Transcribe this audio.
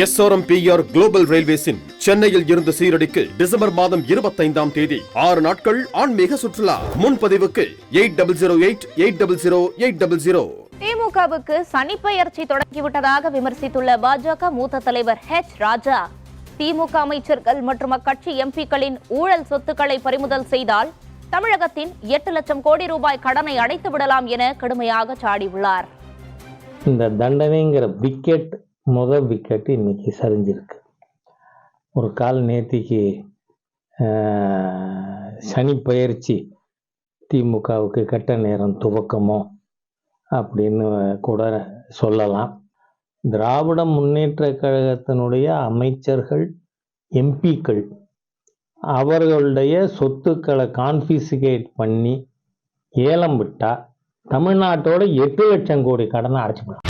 SRMPR global ரயில்வேஸின் சென்னையில் இருந்து சீரடிக்கு December மாதம் 25ஆம் தேதி 6 நாட்கள் ஆன்மீக சுற்றுலா. முன்பதிவுக்கு 8008800800. திமுகவுக்கு சனிப்பெயர்ச்சி தொடங்கிவிட்டதாக விமர்சித்துள்ள பாஜக மூத்த தலைவர் ராஜா, திமுக அமைச்சர்கள் மற்றும் அக்கட்சி எம்பிக்களின் ஊழல் சொத்துக்களை பறிமுதல் செய்தால் தமிழகத்தின் 8 லட்சம் கோடி ரூபாய் கடனை அடைத்து விடலாம் என கடுமையாக சாடியுள்ளார். இந்த தண்டனைங்கிற முதல் விக்கெட் இன்னைக்கு சரிஞ்சிருக்கு. ஒரு கால் நேத்திக்கு சனி பயிற்சி திமுகவுக்கு கெட்ட நேரம் துவக்கமோ அப்படின்னு கூட சொல்லலாம். திராவிட முன்னேற்ற கழகத்தினுடைய அமைச்சர்கள், எம்பிக்கள் அவர்களுடைய சொத்துக்களை கான்ஃபிஸ்கேட் பண்ணி ஏலம் விட்டா தமிழ்நாட்டோட 8 லட்சம் கோடி கடனை அடைச்சிக்கலாம்.